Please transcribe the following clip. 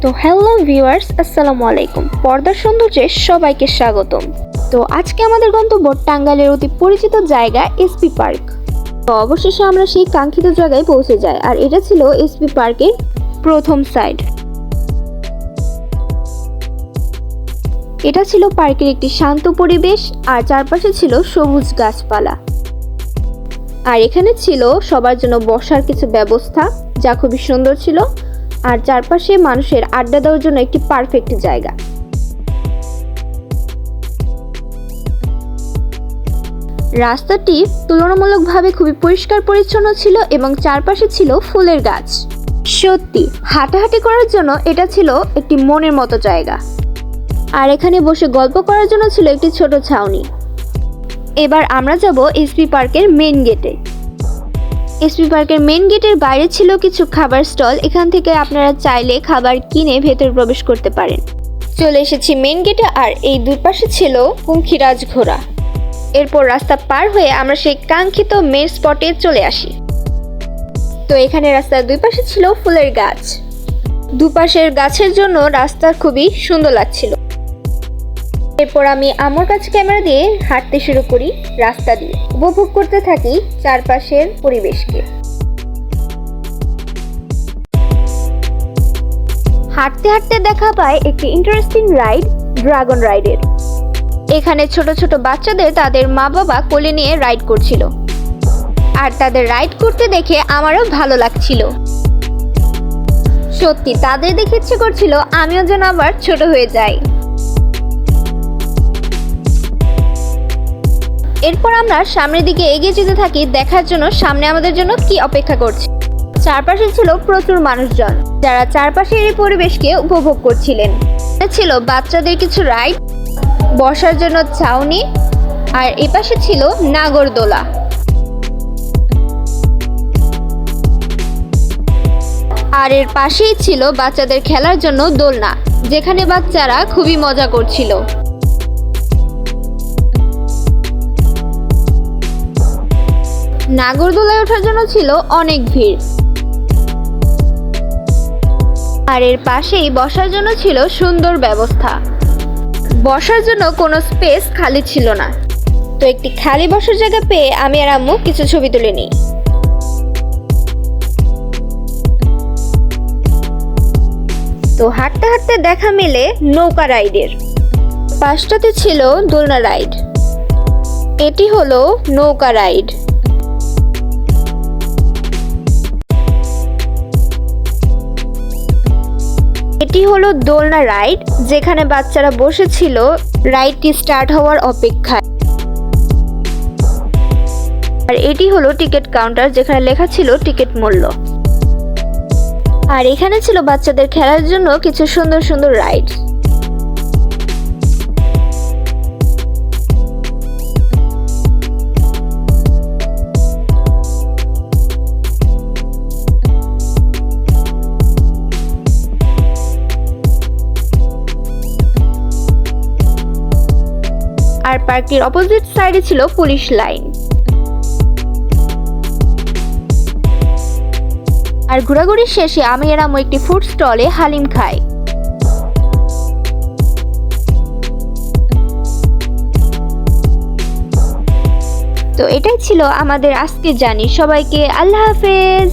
তো hello viewers, আসসালামু আলাইকুম। পর্দার সৌন্দর্যে সবাইকে স্বাগতম। তো আজকে আমাদের গন্তব্য টাঙ্গাইলের অতি পরিচিত জায়গা এসপি পার্ক। তো অবশেষে আমরা সেই কাঙ্ক্ষিত জায়গায় পৌঁছে যাই, আর এটা ছিল এসপি পার্কের প্রথম সাইড। এটা ছিল পার্কের একটি শান্ত পরিবেশ, আর চারপাশে ছিল সবুজ গাছপালা। আর এখানে ছিল সবার জন্য বসার কিছু ব্যবস্থা, যা খুবই সুন্দর ছিল। আর চারপাশে মানুষের আড্ডা দেওয়ার জন্য একটি পারফেক্ট জায়গা। রাস্তাটি তুলনামূলকভাবে খুবই পরিষ্কার পরিচ্ছন্ন ছিল এবং চারপাশে ছিল ফুলের গাছ। সত্যি হাঁটাহাঁটি করার জন্য এটা ছিল একটি মনের মতো জায়গা। আর এখানে বসে গল্প করার জন্য ছিল একটি ছোট ছাউনি। এবার আমরা যাব এসপি পার্কের মেইন গেটে। এসপি পার্কের মেইন গেটের বাইরে ছিল কিছু খাবার স্টল। এখান থেকে আপনারা চাইলে খাবার কিনে ভেতরে প্রবেশ করতে পারেন। চলে এসেছি মেইন গেটে, আর এই দুই পাশে ছিল পঙ্খিরাজ ঘোড়া। এরপর রাস্তা পার হয়ে আমরা সেই কাঙ্ক্ষিত মেইন স্পটে চলে আসি। তো এখানে রাস্তার দুই পাশে ছিল ফুলের গাছ। দুপাশের গাছের জন্য রাস্তা খুবই সুন্দর লাগছিল। এরপর আমি আমার কাছে ক্যামেরা দিয়ে হাঁটতে শুরু করি রাস্তা দিয়ে, উপভোগ করতে থাকি চারপাশের পরিবেশকে। হাঁটতে হাঁটতে দেখা পায় একটি ইন্টারেস্টিং রাইড, ড্রাগন রাইডের। এখানে ছোট ছোট বাচ্চাদের তাদের মা বাবা কোলে নিয়ে রাইড করছিল, আর তাদের রাইড করতে দেখে আমারও ভালো লাগছিল। সত্যি তাদের দেখে ইচ্ছে করছিল আমিও যেন আবার ছোট হয়ে যাই। এরপর আমরা সামনের দিকে এগিয়ে যেতে থাকি, দেখার জন্য সামনে আমাদের জন্য কি অপেক্ষা করছে। চারপাশে ছিল প্রচুর মানুষজন, যারা চারপাশের এই পরিবেশকে উপভোগ করছিলেন। ছিল বাচ্চাদের কিছু রাইড, বসার জন্য ছাউনি, আর এপাশে ছিল নাগরদোলা। আর এর পাশেই ছিল বাচ্চাদের খেলার জন্য দোলনা, যেখানে বাচ্চারা খুবই মজা করছিল। নাগরদোলায় ওঠার জন্য ছিল অনেক ভিড়, আর এর পাশেই বসার জন্য ছিল সুন্দর ব্যবস্থা। বসার জন্য কোনো স্পেস খালি ছিল না, তো একটি খালি বসার জায়গা পেয়ে আমি আর আম্মু কিছু ছবি তুলে নিই। তো হাঁটতে হাঁটতে দেখা মেলে নৌকা রাইডের। পাশটাতে ছিল দোলনা রাইড। এটি হলো নৌকা রাইড। এটি হলো দোলনা রাইড, যেখানে বাচ্চারা বসেছিল রাইডটি স্টার্ট হওয়ার অপেক্ষায়। আর এটি হলো টিকিট কাউন্টার, যেখানে লেখা ছিল টিকিট মূল্য। আর এখানে ছিল বাচ্চাদের খেলার জন্য কিছু সুন্দর সুন্দর রাইড। আর পার্কটির অপোজিট সাইডে ছিল পুলিশ লাইন। আর ঘোরাঘুরি শেষে আমি আর আম্মু একটি ফুড স্টলে হালিম খাই। তো এটাই ছিল আমাদের আজকের জার্নি। সবাইকে আল্লাহ হাফেজ।